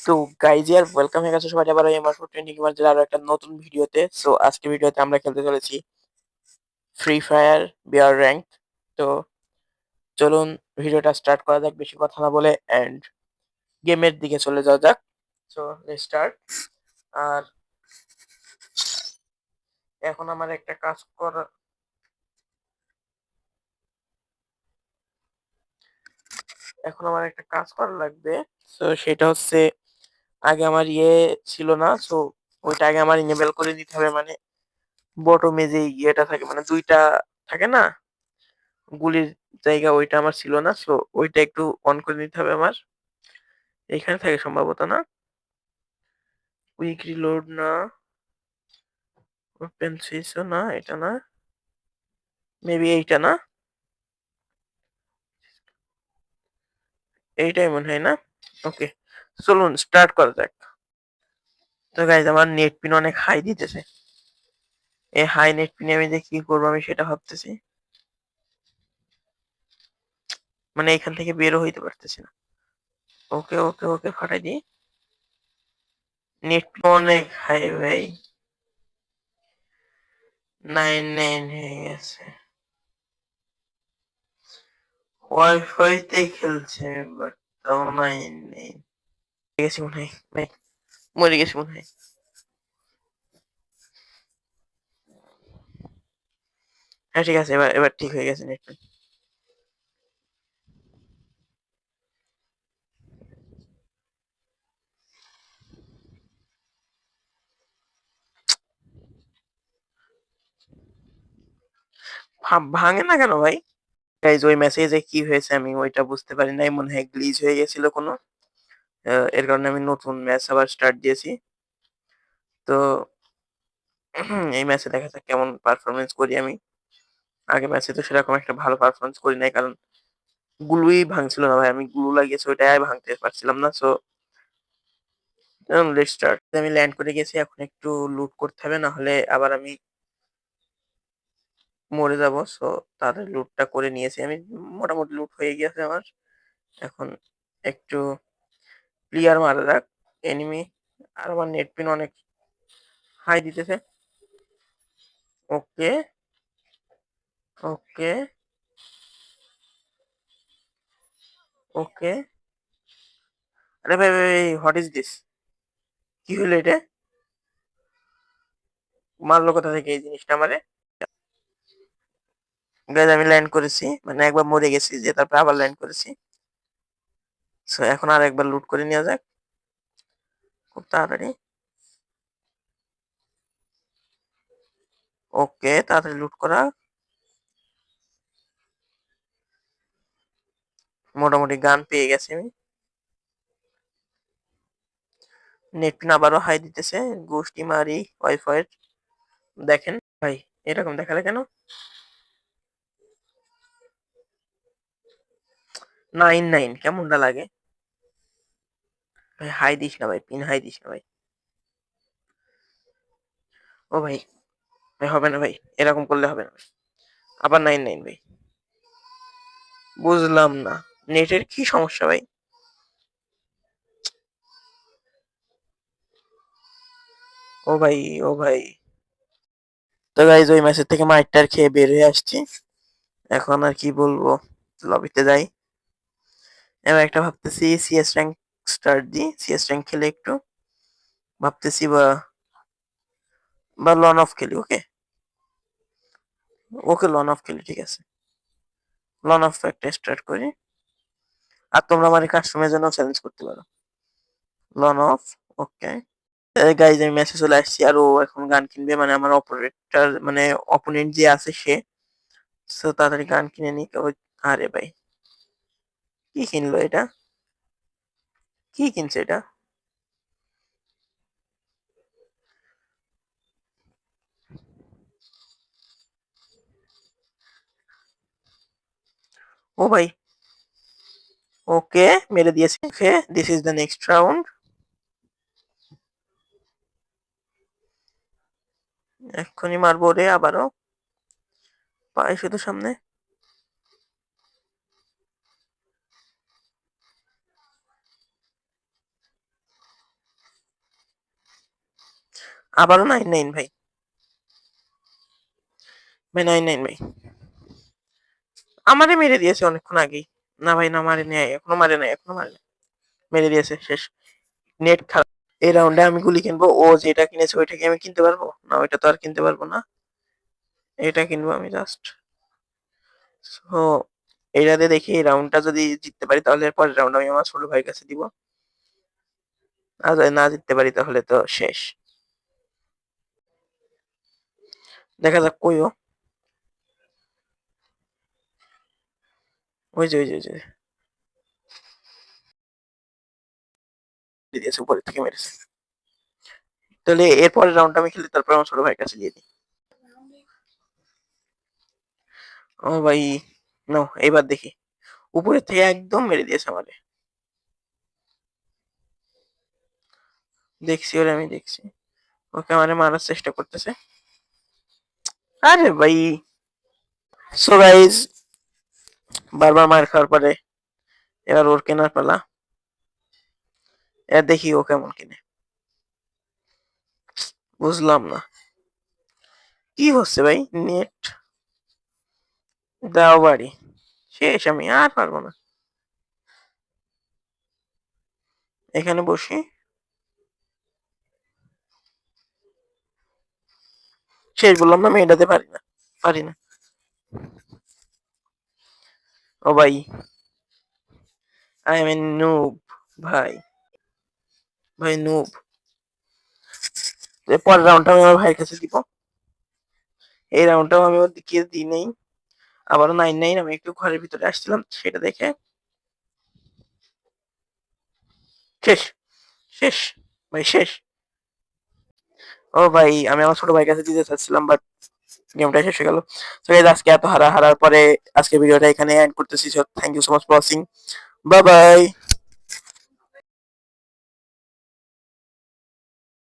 তো গাইজ ইয়ার ওয়েলকাম হয়ে গেছে সবাই আবার আমার টোয়েন্টি গেমার জেলার আরো একটা নতুন ভিডিওতে। সো আজকে ভিডিওতে আমরা খেলতে চলেছি ফ্রি ফায়ার বিয়ার র্যাঙ্ক। তো চলুন ভিডিওটা স্টার্ট করা যাক বেশি কথা না বলে, এন্ড গেমের দিকে চলে যাওয়া যাক। So let's start. আর এখন আমার একটা কাজ করা এখন আমার একটা কাজ করা লাগবে। সো সেটা হচ্ছে, আগে আমার ছিল না। সো ওইটা আগে আমার ইনেবল করে দিতে হবে, মানে বটমে যে ইয়েটা থাকে, মানে দুইটা থাকে না গুলির জায়গা, ওইটা আমার ছিল না। সো ওইটা একটু অন করে নিতে হবে আমার। এইখানে থাকে সম্ভবত, না? কুইক রিলোড না, ওপেন সুইচও না, এটা না, মেবি এইটা না, এইটাই মনে হয়, না? ওকে, চলুন স্টার্ট করা যাক। তো গাইজ আমার নেট পিন অনেক হাই দিতেছে। এই হাই নেট পিনে আমি যে কি করবো আমি সেটা ভাবতেছি, মানে এখান থেকে বেরো হইতে পারতেছি না। ওকে ওকে ওকে, ফাটাই দিই। নেট পিন অনেক হাই ভাই, 9 হয়ে গেছে। ওয়াইফাই তে খেলছে, বাট তাও 9 গেছি মনে হয় ভাই, মরে গেছি মনে হয়। হ্যাঁ ঠিক আছে, এবার এবার ঠিক হয়ে গেছে নেট। ভাঙে না কেন ভাই? গাইজ ওই মেসেজে কি হয়েছে আমি ওইটা বুঝতে পারি নাই, মনে হয় গ্লিচ হয়ে গেছিল কোনো। এর কারণে আমি নতুন ম্যাচ আবার স্টার্ট দিয়েছি। তো এই ম্যাচে দেখা যাক কেমন পারফরমেন্স করি আমি। আগে ম্যাচে তো সেরকম একটা ভালো পারফরমেন্স করি নাই, কারণ গ্লুই ভাঙছিল না ভাই। আমি গ্লু লাগিয়েছি, ওইটাই ভাঙতে পারছিলাম না। So let's start. আমি ল্যান্ড করে গেছি, এখন একটু লুট করতে হবে, না হলে আবার আমি মরে যাব। সো তাদের লুটটা করে নিয়েছি আমি, মোটামুটি লুট হয়ে গেছে আমার। এখন একটু ক্লিয়ার মারা যাক এনিমি। আর আমার নেট পিন অনেক হাই দিতেছে। ওকে ওকে ওকে, আরে ভাই ভাই, হোয়াট ইজ দিস? কি হলো এটা? মারলো কোথা থেকে এই জিনিসটা আমারে? গাইজ আমি ল্যান্ড করেছি, মানে একবার মরে গেছি যে তারপর আবার ল্যান্ড করেছি। সো এখন আর একবার লুট করে নেওয়া যাক খুব তাড়াতাড়ি। ওকে, তাড়াতাড়ি লুট করা। মোটামুটি গান পেয়ে গেছি আমি। নেট পিন আবারও হাই দিতেছে, গোষ্ঠী মারি ওয়াইফাই। দেখেন ভাই, এরকম দেখালে কেন? 9 কেমনটা লাগে ভাই? হাই দিস না ভাই, পিন হাই দিস না ভাই। ও ভাই, ভাই হবে না ভাই, এরকম করলে হবে না ভাই। আবার 9 ভাই, বুঝলাম না নেটের কি সমস্যা ভাই। ও ভাই, ও ভাই। তো গাইজ ওই ম্যাচের থেকে মাইরটার খেয়ে বের হয়ে আসছি। এখন আর কি বলবো, লবিতে যাই। এবার একটা ভাবতেছি সিএস র্যাঙ্ক স্টার্ট দিই, সিএস র্যাঙ্ক খেলে একটু ভাবতেছি, বা বা লন অফ খেলি। ওকে ওকে, লন অফ খেলি, ঠিক আছে। লন অফ একটা স্টার্ট করি। আর তোমরা আমার কাস্টমারের জন্য চ্যালেঞ্জ করতে পারো, লন অফ। ওকে গাইজ আমি ম্যাচে চলে আসছি, আর ও এখন গান কিনবে, মানে আমার অপারেটর, মানে অপোনেন্ট যে আছে সে। সো তাড়াতাড়ি গান কিনে নি। আরে ভাই, কি কিনলো এটা? কি কিনছে এটা? ও ভাই, ওকে মেরে দিয়েছে। Okay, this is the next round. এক্ষুনি মারবো রে আবারও, পাই শুধু সামনে। আবারও 9-9 ভাই। ভাই 9-9 ভাই। আমারে মেরে দিয়েছে অনেকক্ষণ আগেই। না ভাই না, মারে নাই, এখনো মারে নাই, এখনো মারে নাই। মেরে দিয়েছে, শেষ। নেট খারাপ। এই রাউন্ডে আমি গুলি কিনবো। ও যেটা কিনেছে ওইটা কি আমি কিনতে পারবো? না, ওইটা তো আর কিনতে পারবো না। এটা কিনবো আমি জাস্ট। সো এইটাতে দেখি এই রাউন্ডটা যদি জিততে পারি তাহলে এর পরের রাউন্ড আমি আমার ছোট ভাইয়ের কাছে দিব। আর যদি না জিততে পারি তাহলে তো শেষ। দেখা যাক কইও। ওই যে দিয়েছে, উপরের থেকে মেরেছে। তাহলে এর পরের রাউন্ডটা আমি খেলি, তারপর আমার ছোট ভাইয়ের কাছে দিয়ে দিই। ও ভাই, নাও এবার দেখি। উপরের থেকে একদম মেরে দিয়েছে আমারে। দেখছি ওরে, আমি দেখছি। ওকে আমারে মারার চেষ্টা করতেছে। আরে ভাই। সো গাইজ, বারবার মার খাওয়ার পরে এবার ওর কেনার পালা। এবার দেখি ও কেমন কিনে। বুঝলাম না কি হচ্ছে ভাই। নেট দাও বাড়ি। শেষ, আমি আর পারবো না। এখানে বসি। শেষ, বললাম না আমি এটাতে পারি না। পারি না। ও ভাই, আই এম এ নুব। ভাই, ভাই নুব। পরের রাউন্ডটা আমি আমার ভাইয়ের কাছে দিব। এই রাউন্ডটাও আমি ওর দিকে দিই নেই। আবারও 9-9। আমি একটু ঘরের ভিতরে আসছিলাম সেটা দেখে। শেষ, শেষ, ভাই শেষ। ও ভাই, আমি আমার ছোট ভাইয়ের কাছে দিতে চাচ্ছিলাম, বাট গেমটা শেষ হয়ে গেল। তো গাইস, আজকে এত হারার পরে আজকে ভিডিওটা এখানে এন্ড করতেছি। Thank you so much for watching. Bye by.